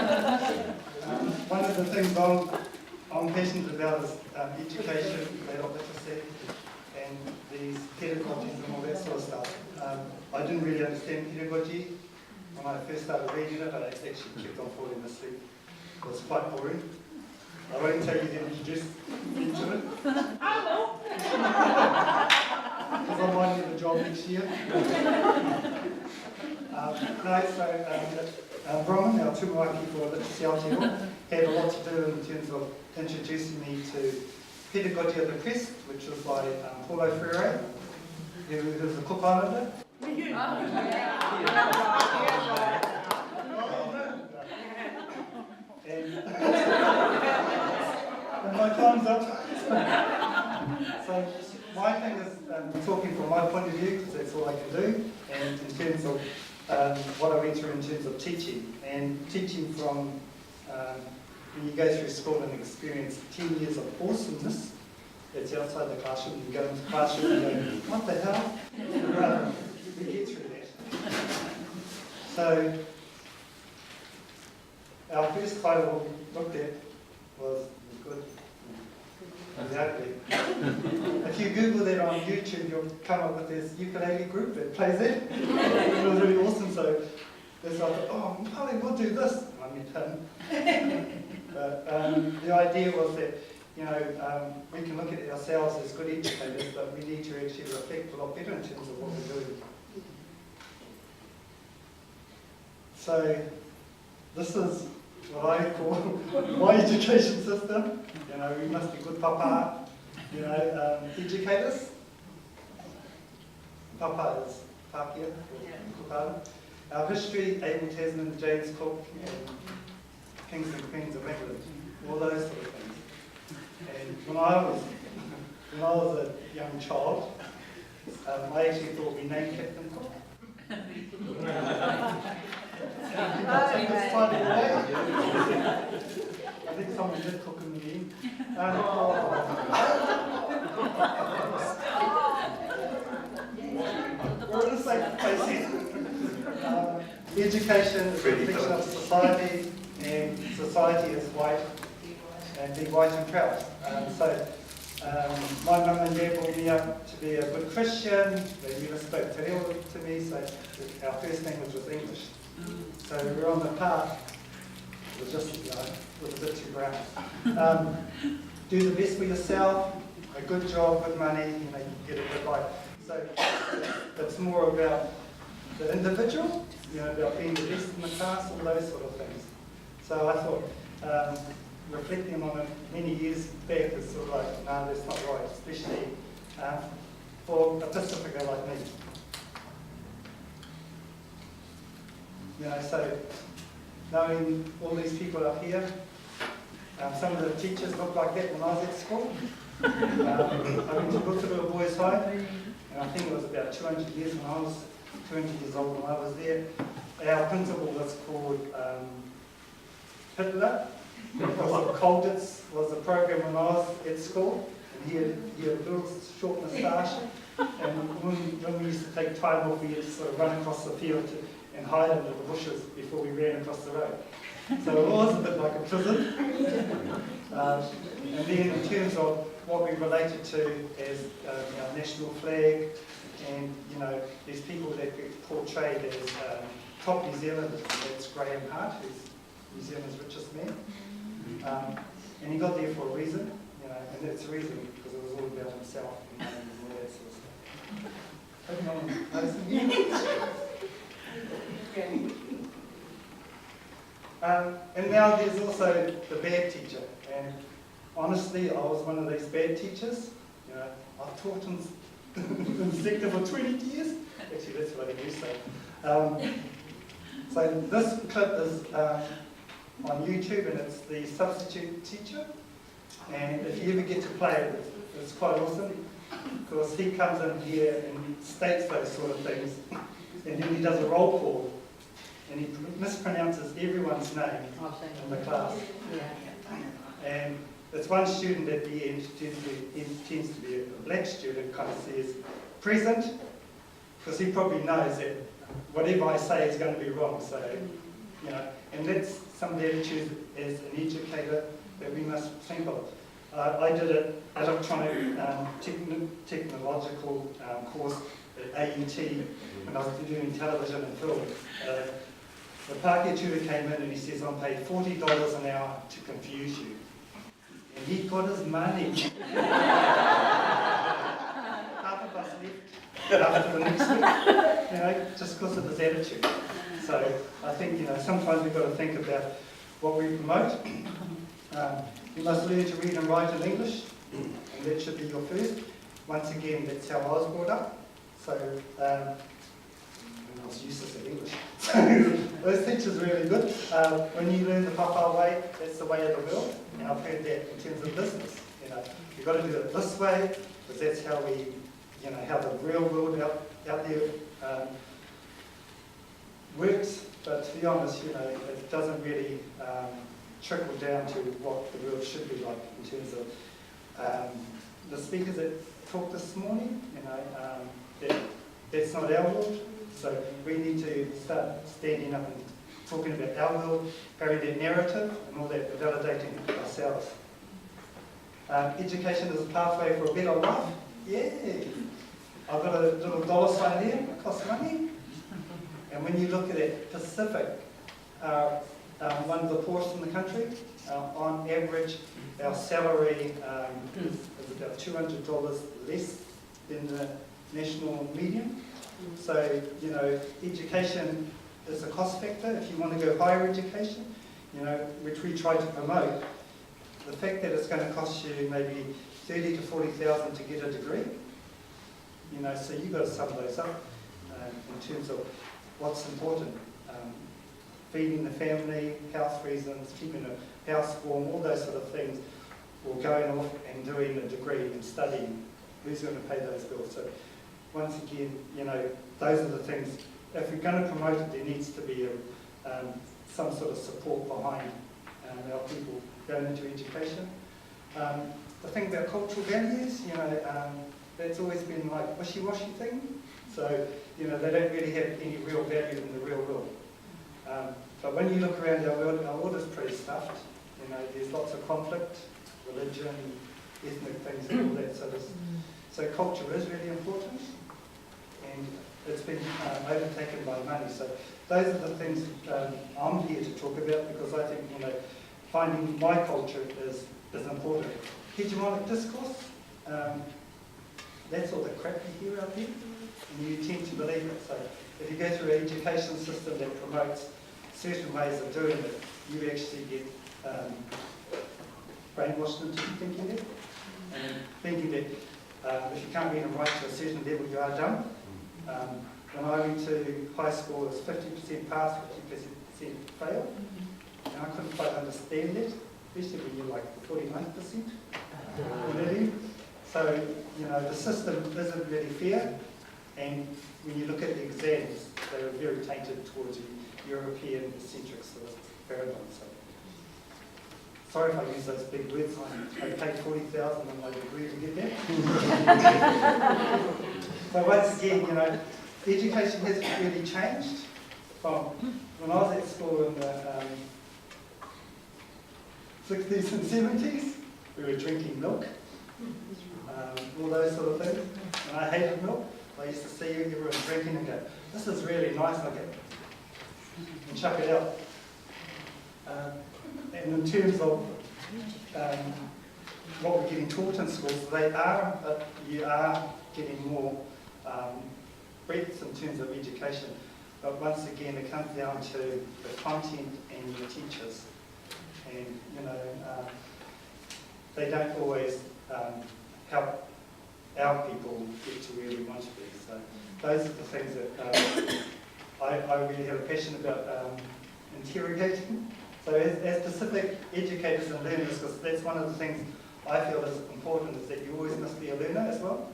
One of the things I'm passionate about is education, adult literacy, and these pedagogies and all that sort of stuff. I didn't really understand pedagogy when I first started reading it. I actually kept on falling asleep. It was quite boring. I won't tell you to introduce me to it. I will. Because I might get a job next year. Brahman, our tumuaki for literacy Aotearoa, had a lot to do in terms of introducing me to Pedagogy of the Quest, which was by Paulo Freire, who was a Cook Islander. And my time's up. So my thing is talking from my point of view, because that's all I can do, and in terms of what I went through in terms of teaching. And teaching from when you go through school and experience 10 years of awesomeness, it's outside the classroom. You go into the classroom and go, what the hell? We get through that. So our first title we looked at was good. Exactly. If you Google that on YouTube, you'll come up with this ukulele group that plays it. It was really awesome. So that's why I thought, oh, Māori, we'll do this. I met him. But the idea was that, you know, we can look at ourselves as good educators, but we need to actually reflect a lot better in terms of what we're doing. So this is what I call my education system. You know, we must be good papa, you know, educators. Papa is Pākehā, or our history, Abel Tasman, James Cook, and kings and queens of England, all those sort of things. And when I was a young child, I actually thought we named Captain Cook. I think someone did cook in the end. We're in the same place here. Education is a reflection of society, and society is white, and be white and proud. My mum and dad brought me up to be a good Christian. They never spoke te reo to me, so our first language was English. So we were on the path. It was just, you know, it was a bit too brown. Do the best for yourself, a good job, good money, you know, you get a good life. So it's more about the individual, you know, about being the best in the class, all those sort of things. So I thought, reflecting on it many years back is sort of like, no, that's not right, especially for a Pasifika like me. You know, so knowing all these people up here, some of the teachers looked like that when I was at school. I went to Aotearoa Boys High, and I think it was about 200 years when I was 20 years old when I was there. Our principal was called Hitler. Colditz was a program when I was at school, and he had a little short moustache, and when we used to take time off, we had to sort of run across the field and hide under the bushes before we ran across the road. So it was a bit like a prison. And then in terms of what we related to as our national flag, and you know, these people that get portrayed as top New Zealanders, that's Graham Hart, who's New Zealand's richest man. And he got there for a reason, you know, and that's the reason because it was all about himself and all that sort of stuff. Hope no one noticing you. And now there's also the bad teacher, and honestly, I was one of these bad teachers. You know, I've taught in the sector for 20 years. Actually, that's what I used to say. So this clip is on YouTube, and it's the substitute teacher. And if you ever get to play it, it's quite awesome, because he comes in here and states those sort of things, and then he does a roll call, and he mispronounces everyone's name in the class. And it's one student at the end tends to be a black student, kind of says present, because he probably knows that whatever I say is going to be wrong. So, you know, and that's some of the attitudes as an educator that we must think of. I did an electronic technological course at AUT when I was doing television and film. The Pākehā came in and he says, I'm paid $40 an hour to confuse you. And he got his money. Half of us left after the next week, just because of his attitude. So I think, sometimes we've got to think about what we promote. You must learn to read and write in English, and that should be your first. Once again, that's how I was brought up. So, I was useless at English. Those teachers are really good. When you learn the Pākehā way, that's the way of the world. And I've heard that in terms of business. You've got to do it this way, because that's how we, how the real world out there works. But to be honest, it doesn't really trickle down to what the world should be like in terms of the speakers that talked this morning. That's not our world. So we need to start standing up and talking about our world, carrying that narrative and all that, validating ourselves. Education is a pathway for a better life. Yay! I've got a little dollar sign there, it costs money. And when you look at it, Pacific, one of the poorest in the country, on average, our salary is about $200 less than the national median. So, education is a cost factor. If you want to go higher education, which we try to promote, the fact that it's going to cost you maybe $30,000 to $40,000 to get a degree, so you've got to sum those up in terms of what's important. Feeding the family, health reasons, keeping a house warm, all those sort of things, or going off and doing a degree and studying. Who's going to pay those bills? So once again, those are the things. If we're going to promote it, there needs to be some sort of support behind our people going into education. The thing about cultural values, that's always been like wishy-washy thing. So, they don't really have any real value in the real world. But when you look around our world is pretty stuffed. There's lots of conflict, religion, ethnic things and all that. So culture is really important, and it's been overtaken by money. So those are the things I'm here to talk about, because I think finding my culture is important. Hegemonic discourse, that's all the crap you hear out there, and you tend to believe it. So if you go through an education system that promotes certain ways of doing it, you actually get brainwashed into thinking that, and thinking that if you can't read and write to a certain level, you are dumb. When I went to high school, it was 50% pass, 50% fail, and I couldn't quite understand that, especially when you're like 49% already. So, the system isn't really fair, and when you look at the exams, they were very tainted towards European-centric sort of paradigm. So, sorry if I use those big words. I paid $40,000 on my degree to get there. So once again, education has really changed from when I was at school in the 60s and 70s. We were drinking milk, all those sort of things, and I hated milk. I used to see everyone drinking and go, this is really nice, and chuck it out. And in terms of what we're getting taught in schools, you are getting more breadth in terms of education. But once again, it comes down to the content and your teachers. And, they don't always help our people get to where we want to be. So those are the things that I really have a passion about interrogating. So as Pacific educators and learners, because that's one of the things I feel is important, is that you always must be a learner as well.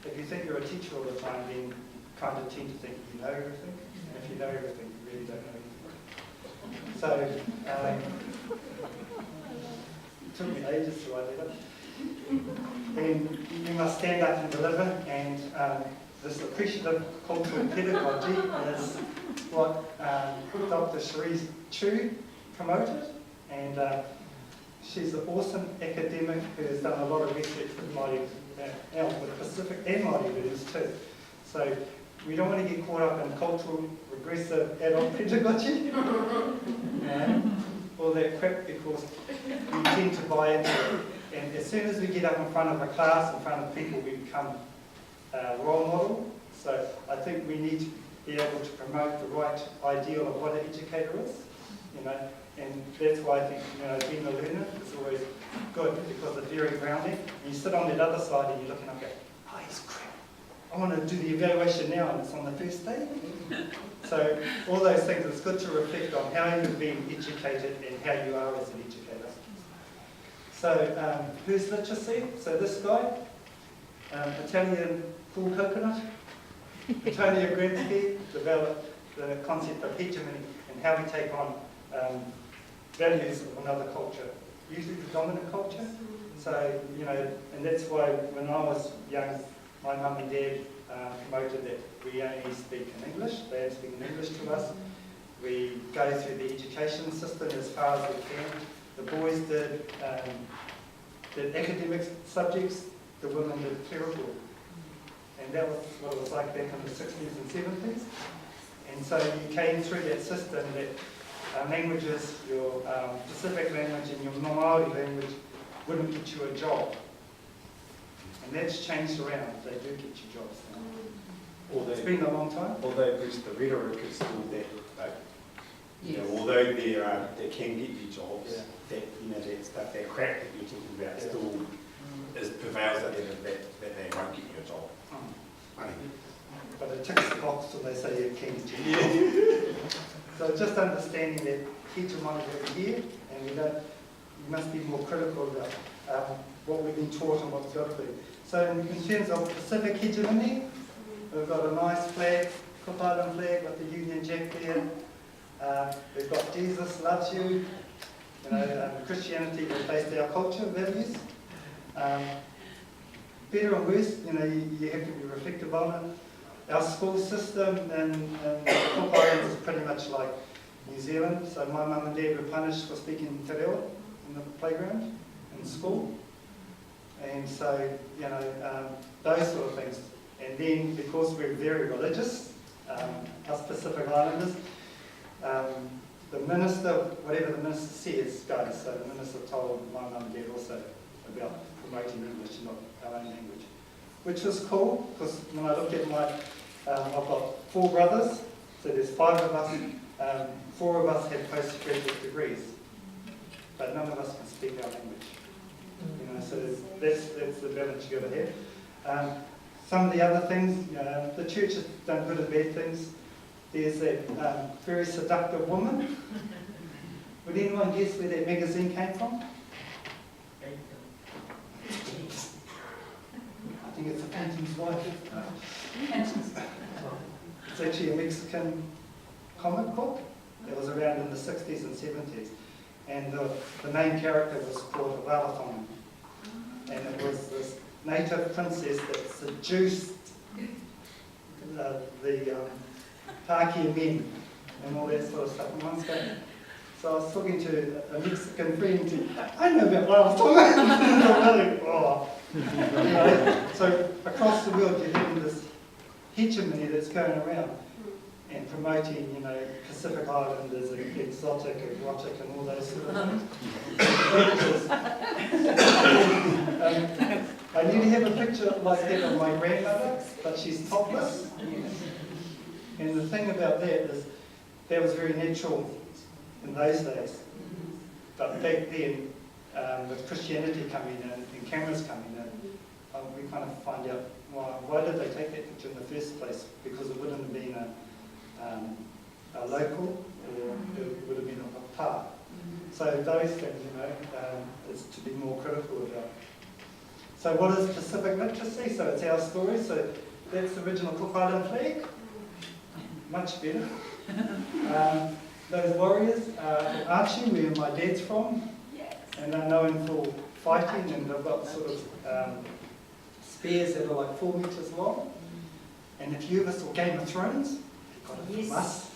If you think you're a teacher all the time, then you kind of tend to think you know everything. And if you know everything, you really don't know anything. So it took me ages to write that up. And you must stand up and deliver, and this appreciative cultural pedagogy is what Dr Cherie Chu promoted, and she's an awesome academic who has done a lot of research with Māori, with Pacific and Māori values too. So we don't want to get caught up in cultural, regressive adult pedagogy, all that crap, because we tend to buy into it. And as soon as we get up in front of a class, in front of people, we become a role model. So I think we need to be able to promote the right ideal of what an educator is, and that's why I think, being a learner is always good, because it's very grounding. And you sit on that other side and you're looking up and go, oh, he's crap. I want to do the evaluation now, and it's on the first day. So all those things, it's good to reflect on how you're being educated and how you are as an educator. So who's literacy? So this guy, Italian full coconut. Antonio Gramsci developed the concept of hegemony and how we take on values of another culture, usually the dominant culture. So, and that's why when I was young, my mum and dad promoted that we only speak in English. They only speak in English to us. We go through the education system as far as we can. The boys did academic subjects, the women did clerical. And that was what it was like back in the 60s and 70s. And so you came through that system that languages, your Pacific language and your Māori language wouldn't get you a job. And that's changed around. They do get you jobs now. It's been a long time. Although, Bruce, the rhetoric is still that, although they can get you jobs, that stuff, that crap that you're talking about still prevails at that they won't get you a job. But it ticks the box till they say you can get you. So just understanding that hegemony over here, and you must be more critical about what we've been taught and what's got to be. So in terms of Pacific hegemony, we've got a nice flag, Cook Island flag with the Union Jack there. We've got Jesus loves you. Christianity replaced our culture values. Better and worse, you have to be reflective on it. Our school system in Cook Islands is pretty much like New Zealand. So my mum and dad were punished for speaking te reo in the playground, in school. And so, those sort of things. And then, because we're very religious, us Pacific Islanders, the minister, whatever the minister says, goes. So the minister told my mum and dad also about promoting English, not our own language. Which was cool, because when I looked at I've got 4 brothers, so there's 5 of us, 4 of us have postgraduate degrees, but none of us can speak our language. So that's the balance you've got to have. Some of the other things, the church has done good and bad things. There's that very seductive woman. Would anyone guess where that magazine came from? I think it's a Phantom's Wife. It's actually a Mexican comic book that was around in the 60s and 70s. And the main character was called Wānanga. And it was this native princess that seduced the Pākehā men and all that sort of stuff. And once ago, so I was talking to a Mexican friend, I know about Taunga. So across the world you're having this hegemony that's going around and promoting, Pacific Islanders and exotic, erotic and all those sort of things. I nearly have a picture like that of my grandmother, but she's topless. And the thing about that is that was very natural in those days. But back then, with Christianity coming in and cameras coming in, we kind of find out why did they take that picture in the first place? Because it wouldn't have been a local, or it would have been a pā. So those things, is to be more critical about. So what is Pacific literacy? So it's our story. So that's the original Cook Island flag. Much better. Those warriors are Archie, where my dad's from, and they're known for fighting, and they've got sort of spears that are like 4 meters long. And if you ever saw Game of Thrones, you got it from us.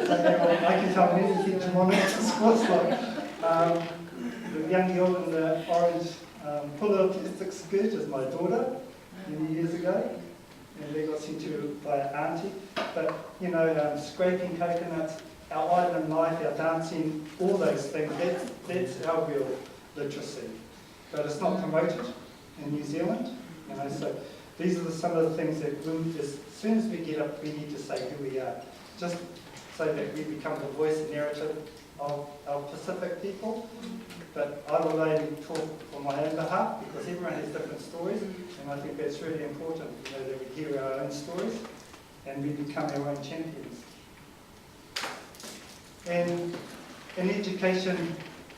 Okay, well, I can tell anything tomorrow at sports like the young girl in the orange pull-out plastic skirt is my daughter many years ago, and they got sent to by an auntie. But you know, scraping coconuts, our island life, our dancing, all those things, that's our real literacy. But it's not promoted in New Zealand, you know, so these are some of the things that as soon as we get up, we need to say who we are, just so that we become the voice and narrative of our Pacific people. But I will only talk on my own behalf because everyone has different stories, and I think that's really important, you know, that we hear our own stories and we become our own champions. And in education,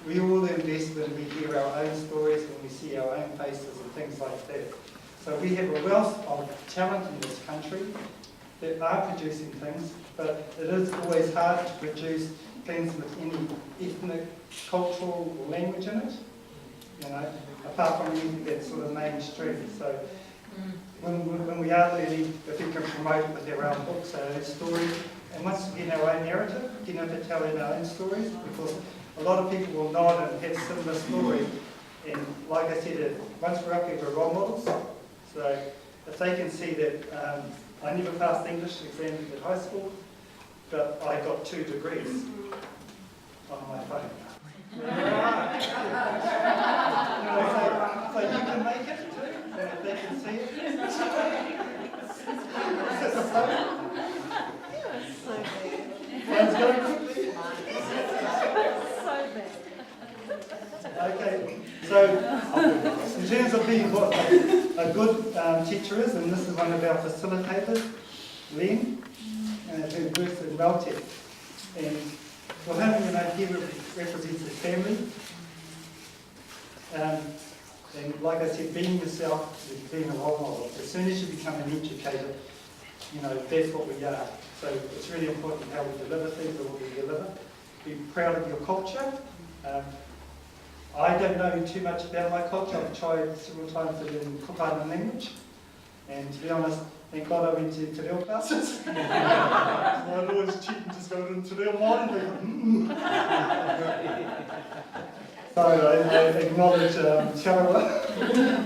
we all invest when we hear our own stories, when we see our own faces and things like that. So we have a wealth of talent in this country that are producing things, but it is always hard to produce things with any ethnic, cultural or language in it, you know, apart from anything that's sort of mainstream. So when we are learning, if we can promote it with our own books, our own stories, and once we get our own narrative, getting up to telling our own stories, because a lot of people will nod and have similar stories, and like I said, once we're up here, we're role models. So if they can see that I never passed English exams at high school, but I got 2 degrees on my phone. So you can make it too, and if they can see it. Phone's going quickly. Okay, so in terms of being what a good teacher is, and this is one of our facilitators, Len, who works in Aotearoa. And for him, you know, he represents his family. And like I said, being yourself is being a role model. As soon as you become an educator, you know, that's what we are. So it's really important how we deliver things or what we deliver. Be proud of your culture. I don't know too much about my culture. I've tried several times to learn Kōrero language. And to be honest, thank God I went to te reo classes. I'd always cheat and just go into te reo Māori. So I acknowledge Aotearoa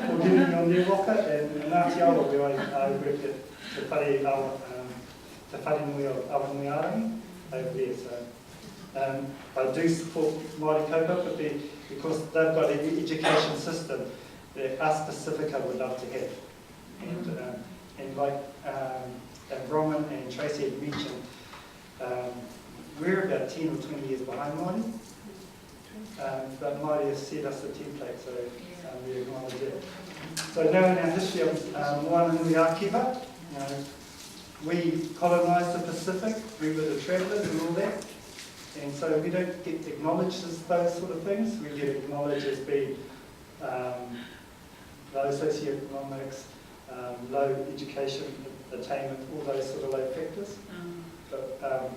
for giving me on their Waka, and Aotearoa where I worked at the whare nui of Aotearoa over there. So I do support Māori kaupapa because they've got an education system that us Pasifika would love to have. And like Roman and Tracy had mentioned, we're about 10 or 20 years behind Māori. But Māori has set us a template, so we acknowledge it. So now in our history of Wānanga Kiva, you know, we colonised the Pacific, we were the travellers and all that, and so we don't get acknowledged as those sort of things. We get acknowledged as being low socioeconomics, low education attainment, all those sort of low factors. But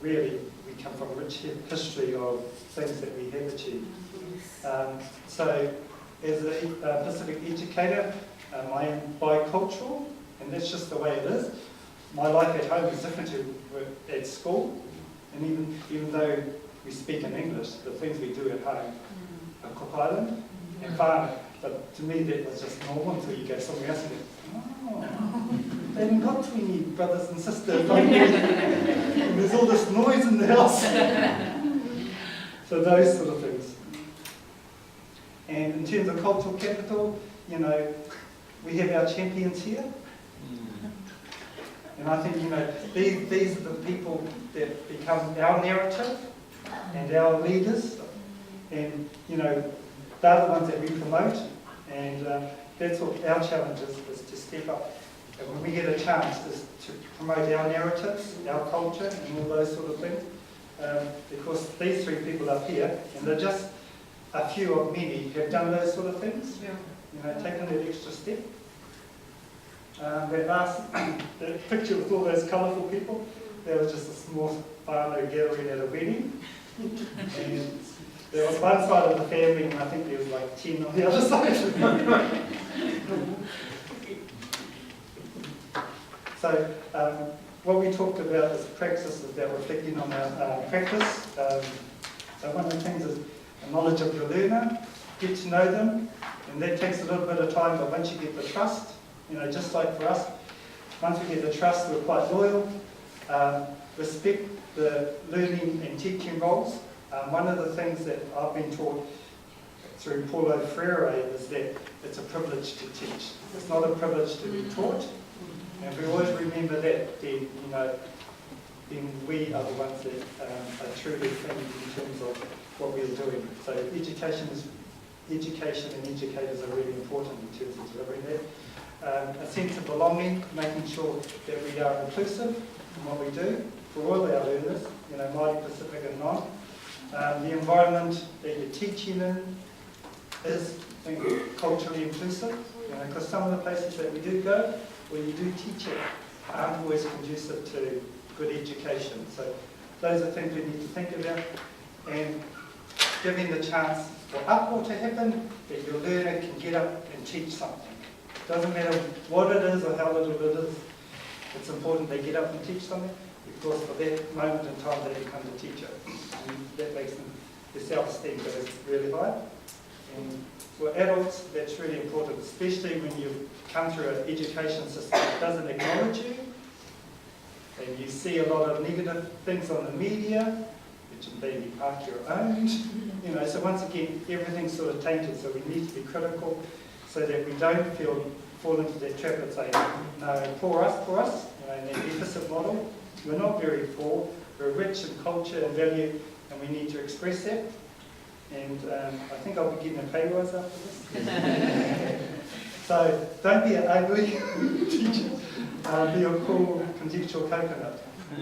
really, we come from a rich history of things that we have achieved. So as a Pacific educator, I am bicultural, and that's just the way it is. My life at home is different to at school, and even though we speak in English, the things we do at home are kōrero and whānau. But to me that was just normal until you go somewhere else and go, oh, they haven't got 20 brothers and sisters like me. And there's all this noise in the house. So those sort of things. And in terms of cultural capital, you know, we have our champions here. And I think, you know, these are the people that become our narrative and our leaders. And, you know, they're the ones that we promote. And that's what our challenge is to step up. And when we get a chance is to promote our narratives, our culture, and all those sort of things. Because these 3 people up here, and they're just a few of many, have done those sort of things. Yeah. You know, taken that extra step. That last the picture with all those colourful people, that was just a small whānau gathering at a wedding. And there was one side of the family, and I think there was like 10 on the other side. So what we talked about is practice, is about reflecting on our practice. So one of the things is a knowledge of your learner, get to know them, and that takes a little bit of time, but once you get the trust, just like for us, once we get the trust, we're quite loyal, respect the learning and teaching roles. One of the things that I've been taught through Paulo Freire is that it's a privilege to teach. It's not a privilege to be taught. And if we always remember that, then, then we are the ones that are truly thinking in terms of what we're doing. So education and educators are really important in terms of delivering that. A sense of belonging, making sure that we are inclusive in what we do for all our learners, Māori, Pasifika and non. The environment that you're teaching in is culturally inclusive, because some of the places that we do go, where you do teach it, aren't always conducive to good education. So those are things we need to think about, and giving the chance for uproar to happen, that your learner can get up and teach something. It doesn't matter what it is or how little it is, it's important they get up and teach something, because for that moment in time they become the teacher. And that makes them, their self-esteem goes really high. And for adults, that's really important, especially when you come through an education system that doesn't acknowledge you, and you see a lot of negative things on the media, which maybe part your own. So once again, everything's sort of tainted, so we need to be critical so that we don't fall into that trap of saying, no, poor us, in that deficit model. We're not very poor, we're rich in culture and value, and we need to express that. And I think I'll be getting a pay rise after this. So don't be an ugly teacher, be a cool contextual coconut. I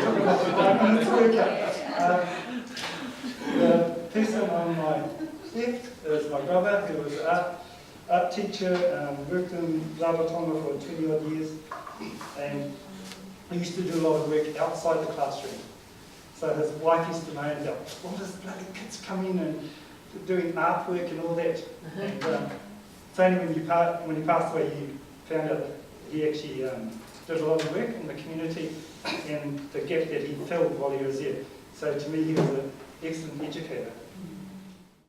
talk about the 5 minutes workout. The person on my left is my brother, who was an art teacher, worked in Taunga for 20 odd years, and he used to do a lot of work outside the classroom. So his wife used to moan about, all these bloody kids come in and doing artwork and all that. And it's only when he passed away, he found out that he actually did a lot of work in the community and the gap that he filled while he was there. So to me, he was an excellent educator.